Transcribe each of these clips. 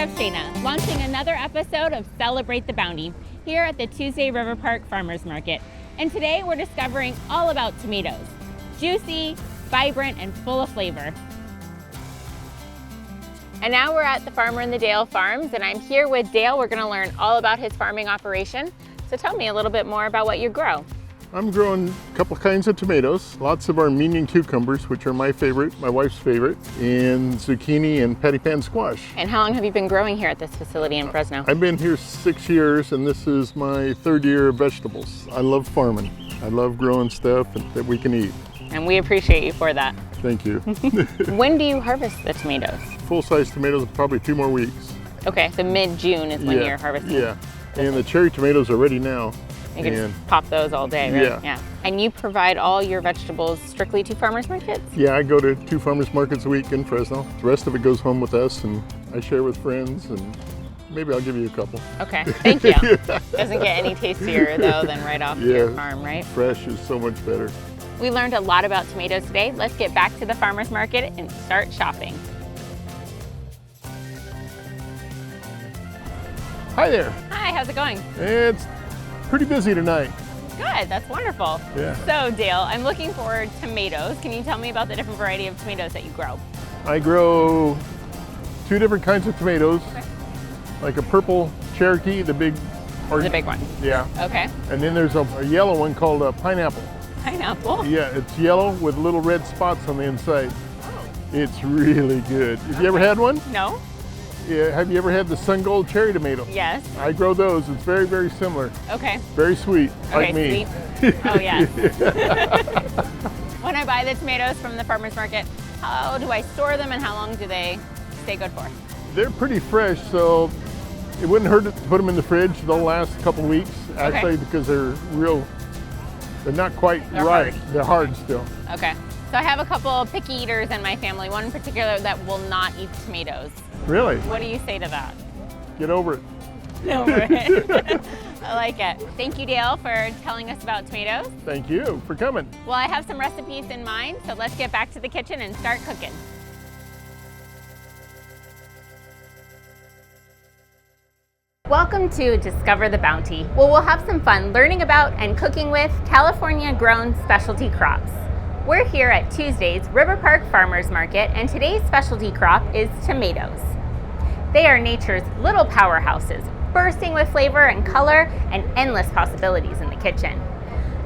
Chef Shayna, launching another episode of Celebrate the Bounty here at the Tuesday River Park Farmers Market. And today we're discovering all about tomatoes. Juicy, vibrant, and full of flavor. And now we're at the Farmer in the Dale Farms, and I'm here with Dale. We're gonna learn all about his farming operation. So tell me a little bit more about what you grow. I'm growing a couple kinds of tomatoes, lots of Armenian cucumbers, which are my favorite, my wife's favorite, and zucchini and patty pan squash. And how long have you been growing here at this facility in Fresno? I've been here 6 years, and this is my 3rd year of vegetables. I love farming. I love growing stuff that we can eat. And we appreciate you for that. Thank you. When do you harvest the tomatoes? Full-size tomatoes, probably 2 more weeks. Okay, so mid-June is when you're harvesting. Yeah, and the cherry tomatoes are ready now. You can just pop those all day, right? Yeah. And you provide all your vegetables strictly to farmers markets? Yeah, I go to 2 farmers markets a week in Fresno. The rest of it goes home with us, and I share with friends, and maybe I'll give you a couple. Okay, thank you. Doesn't get any tastier though than right off your farm, right? Fresh is so much better. We learned a lot about tomatoes today. Let's get back to the farmers market and start shopping. Hi there. Hi, how's it going? It's pretty busy tonight. Good, that's wonderful. Yeah. So Dale, I'm looking for tomatoes. Can you tell me about the different variety of tomatoes that you grow? I grow 2 different kinds of tomatoes, like a purple Cherokee, the big one. Yeah. Okay. And then there's a yellow one called a pineapple. Pineapple? Yeah, it's yellow with little red spots on the inside. Oh. It's really good. Have you ever had one? No. Yeah, have you ever had the Sun Gold cherry tomato? Yes. I grow those. It's very, very similar. Okay. Very sweet, like me. Sweet. Oh, yes. When I buy the tomatoes from the farmer's market, how do I store them and how long do they stay good for? They're pretty fresh, so it wouldn't hurt to put them in the fridge. They'll last a couple weeks, actually, because they're not quite ripe. Hard. They're hard still. Okay. So I have a couple of picky eaters in my family, one in particular that will not eat tomatoes. Really? What do you say to that? Get over it. Get over it. I like it. Thank you, Dale, for telling us about tomatoes. Thank you for coming. Well, I have some recipes in mind, so let's get back to the kitchen and start cooking. Welcome to Discover the Bounty. Well, we'll have some fun learning about and cooking with California-grown specialty crops. We're here at Tuesday's River Park Farmers Market, and today's specialty crop is tomatoes. They are nature's little powerhouses, bursting with flavor and color and endless possibilities in the kitchen.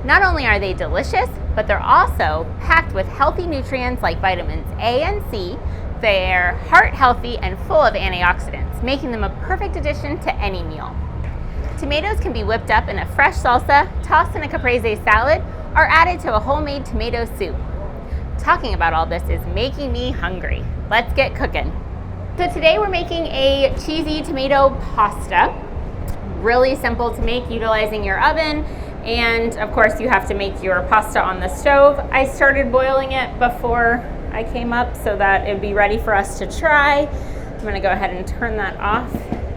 Not only are they delicious, but they're also packed with healthy nutrients like vitamins A and C. They're heart healthy and full of antioxidants, making them a perfect addition to any meal. Tomatoes can be whipped up in a fresh salsa, tossed in a caprese salad, or added to a homemade tomato soup. Talking about all this is making me hungry. Let's get cooking. So today we're making a cheesy tomato pasta. Really simple to make, utilizing your oven, and of course you have to make your pasta on the stove. I started boiling it before I came up so that it'd be ready for us to try. I'm gonna go ahead and turn that off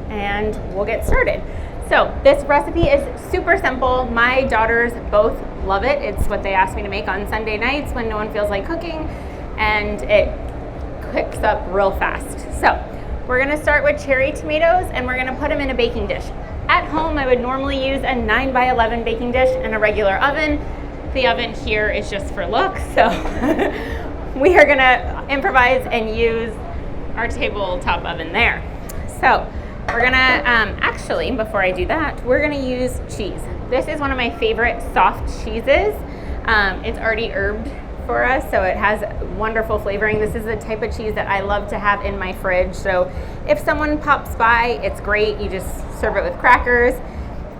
and we'll get started. So this recipe is super simple. My daughters both love it. It's what they ask me to make on Sunday nights when no one feels like cooking, and it cooks up real fast. So we're gonna start with cherry tomatoes and we're gonna put them in a baking dish. At home, I would normally use a 9x11 baking dish and a regular oven. The oven here is just for looks, so we are gonna improvise and use our tabletop oven there. So we're gonna, actually, before I do that, we're gonna use cheese. This is one of my favorite soft cheeses. It's already herbed for us, so it has wonderful flavoring. This is the type of cheese that I love to have in my fridge. So if someone pops by, it's great. You just serve it with crackers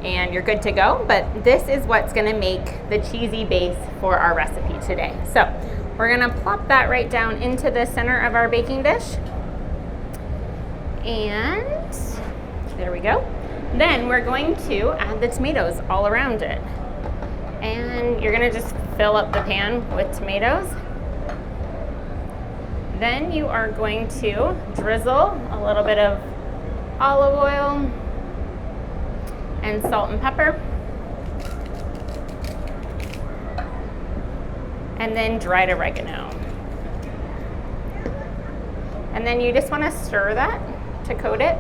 and you're good to go. But this is what's gonna make the cheesy base for our recipe today. So we're gonna plop that right down into the center of our baking dish. And there we go. Then we're going to add the tomatoes all around it. And you're gonna just fill up the pan with tomatoes. Then you are going to drizzle a little bit of olive oil and salt and pepper. And then dried oregano. And then you just wanna stir that to coat it.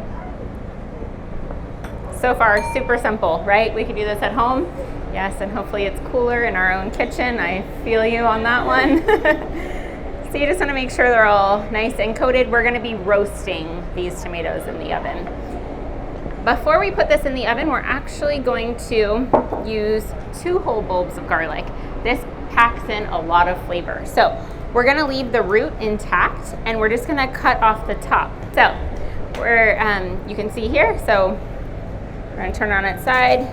So far, super simple, right? We could do this at home. Yes, and hopefully it's cooler in our own kitchen. I feel you on that one. So you just want to make sure they're all nice and coated. We're going to be roasting these tomatoes in the oven. Before we put this in the oven, we're actually going to use 2 whole bulbs of garlic. This packs in a lot of flavor. So we're going to leave the root intact, and we're just going to cut off the top. So you can see here, so we're going to turn it on its side,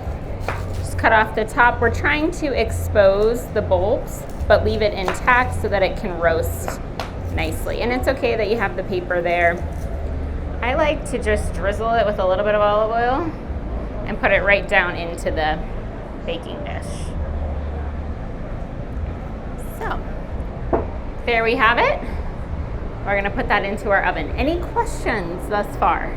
just cut off the top. We're trying to expose the bulbs, but leave it intact so that it can roast nicely. And it's okay that you have the paper there. I like to just drizzle it with a little bit of olive oil and put it right down into the baking dish. So, there we have it. We're gonna put that into our oven. Any questions thus far?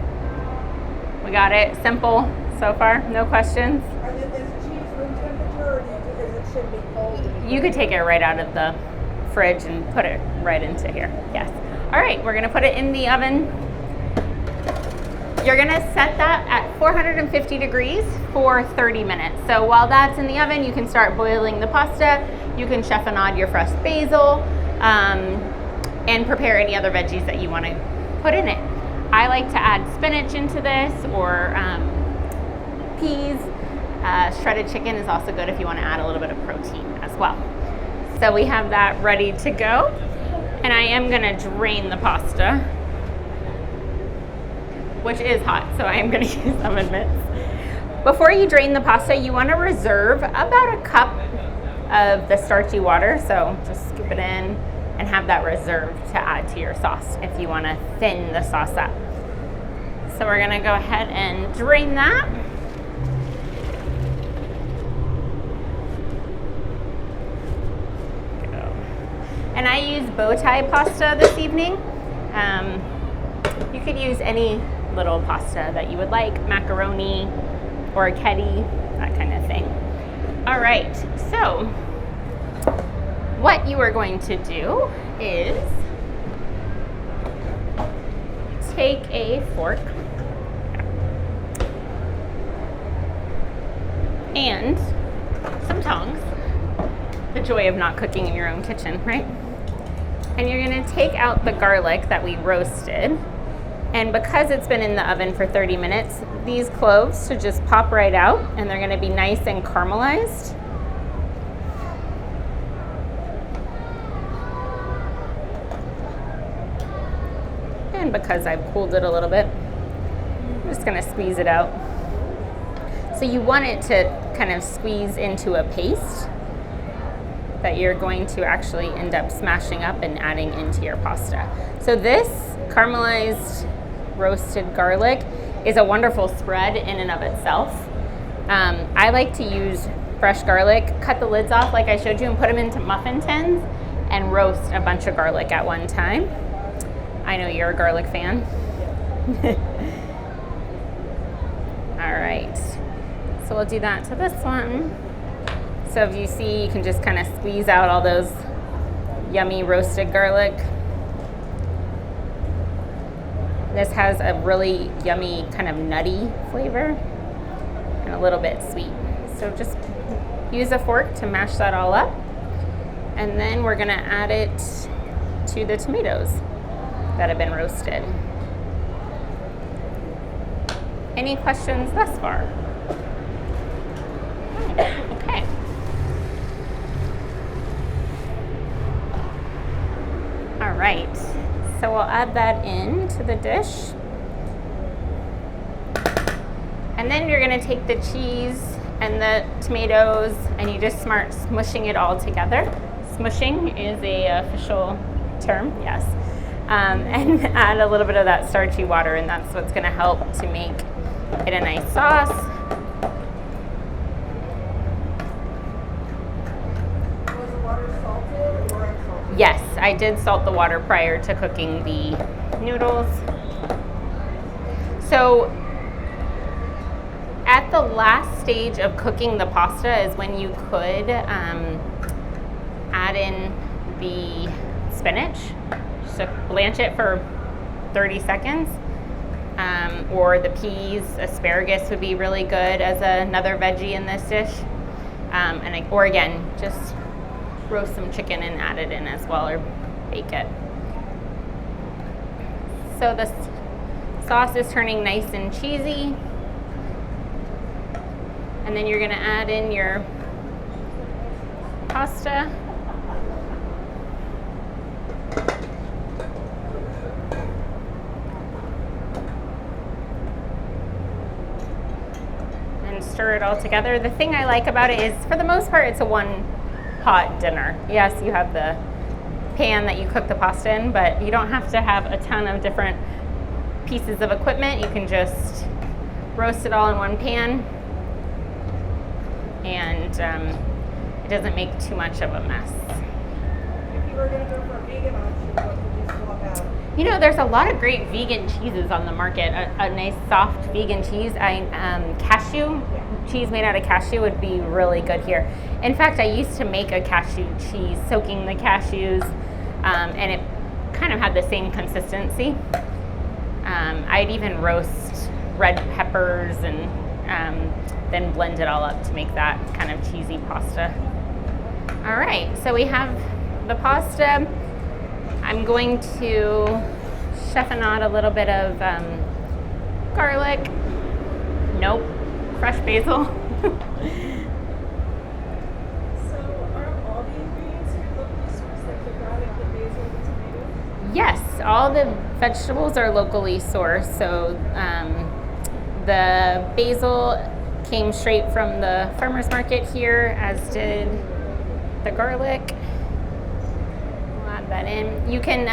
We got it simple so far, no questions? Is cheese room temperature, or because it should be cold? You could take it right out of the fridge and put it right into here, yes. All right, we're gonna put it in the oven. You're gonna set that at 450 degrees for 30 minutes. So while that's in the oven, you can start boiling the pasta. You can chiffonade your fresh basil and prepare any other veggies that you wanna put in it. I like to add spinach into this, or peas. Shredded chicken is also good if you wanna add a little bit of protein as well. So we have that ready to go. And I am gonna drain the pasta, which is hot, so I am gonna use oven mitts. Before you drain the pasta, you wanna reserve about a cup of the starchy water, so just scoop it in and have that reserved to add to your sauce if you wanna thin the sauce up. So we're gonna go ahead and drain that. And I use bow tie pasta this evening. You could use any little pasta that you would like, macaroni, orecchiette, that kind of thing. All right, so what you are going to do is take a fork and some tongs, the joy of not cooking in your own kitchen, right? And you're gonna take out the garlic that we roasted. And because it's been in the oven for 30 minutes, these cloves should just pop right out, and they're gonna be nice and caramelized. And because I've cooled it a little bit, I'm just gonna squeeze it out. So you want it to kind of squeeze into a paste that you're going to actually end up smashing up and adding into your pasta. So this caramelized roasted garlic is a wonderful spread in and of itself. I like to use fresh garlic, cut the lids off like I showed you, and put them into muffin tins and roast a bunch of garlic at one time. I know you're a garlic fan. All right, so we'll do that to this one. So if you see, you can just kind of squeeze out all those yummy roasted garlic. This has a really yummy kind of nutty flavor and a little bit sweet. So just use a fork to mash that all up. And then we're gonna add it to the tomatoes that have been roasted. Any questions thus far? Okay. All right, so we'll add that into the dish. And then you're gonna take the cheese and the tomatoes and you just start smushing it all together. Smushing is a official term, yes. And add a little bit of that starchy water, and that's what's gonna help to make it a nice sauce. Was the water salted or unsalted? Yes, I did salt the water prior to cooking the noodles. So at the last stage of cooking the pasta is when you could add in the spinach. So blanch it for 30 seconds. or the peas. Asparagus would be really good as another veggie in this dish. Or again, just roast some chicken and add it in as well, or bake it. So the sauce is turning nice and cheesy. And then you're gonna add in your pasta. And stir it all together. The thing I like about it is, for the most part, it's a one pot dinner. Yes, you have the pan that you cook the pasta in, but you don't have to have a ton of different pieces of equipment. You can just roast it all in one pan, and it doesn't make too much of a mess. If you were going to go for a vegan option, what would you swap out? You know, there's a lot of great vegan cheeses on the market. A nice soft vegan cheese. Cashew cheese made out of cashew would be really good here. In fact, I used to make a cashew cheese, soaking the cashews, and it kind of had the same consistency. I'd even roast red peppers and then blend it all up to make that kind of cheesy pasta. All right, so we have the pasta. I'm going to chiffonade a little bit of garlic. Nope, fresh basil. So are all the ingredients here locally sourced, like the garlic, the basil, the tomato? Yes, all the vegetables are locally sourced. So the basil came straight from the farmer's market here, as did the garlic. We'll add that in. You can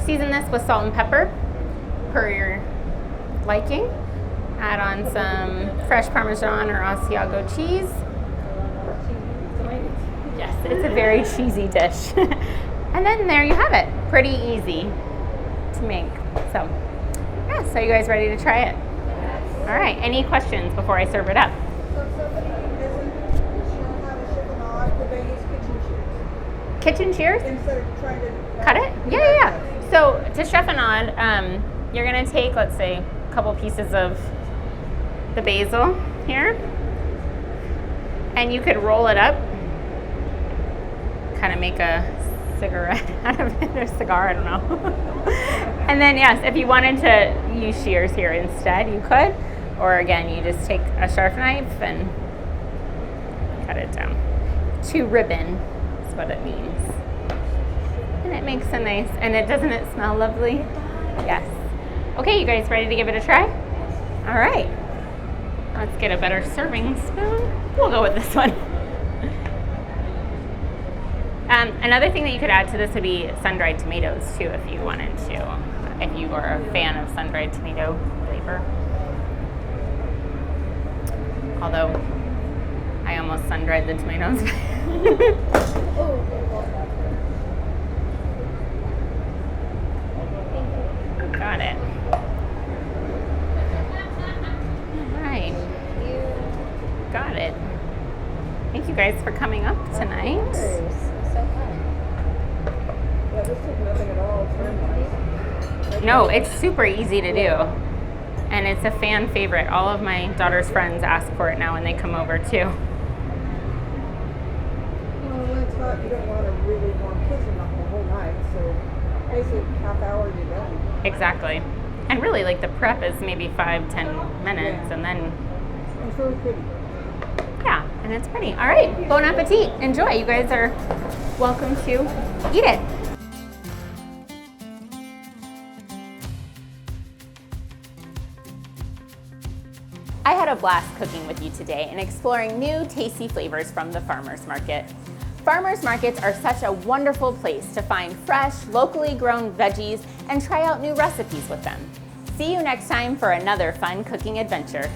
season this with salt and pepper per your liking. Add on some fresh Parmesan or Asiago cheese. Yes, it's a very cheesy dish. And then there you have it. Pretty easy to make. So, yeah, so you guys ready to try it? All right, any questions before I serve it up? So if somebody isn't sure how to chiffonade, could they use kitchen shears Kitchen shears? instead of trying to Cut it? Yeah. So to chiffonade, you're gonna take, let's say, a couple pieces of the basil here, and you could roll it up, kind of make a cigarette out of it, or cigar, I don't know. And then yes, if you wanted to use shears here instead, you could, or again, you just take a sharp knife and cut it down. To ribbon is what it means. And it makes a nice, and doesn't it smell lovely? Yes. Okay, you guys ready to give it a try? All right. Let's get a better serving spoon. We'll go with this one. Another thing that you could add to this would be sun-dried tomatoes too, if you wanted to, if you are a fan of sun-dried tomato flavor. Although I almost sun-dried the tomatoes. Got it. All right. Got it. Thank you guys for coming up tonight. Yeah, this took nothing at all. It's very nice. No, it's super easy to do. And it's a fan favorite. All of my daughter's friends ask for it now when they come over too. Well, when it's hot, you don't want a really warm kitchen the whole night, so basically half hour you're done. Exactly. And really, like, the prep is maybe 5-10 minutes, and then, It's really pretty. yeah, and it's pretty. All right, bon appetit. Enjoy. You guys are welcome to eat it. I had a blast cooking with you today and exploring new tasty flavors from the farmers market. Farmers markets are such a wonderful place to find fresh, locally grown veggies and try out new recipes with them. See you next time for another fun cooking adventure.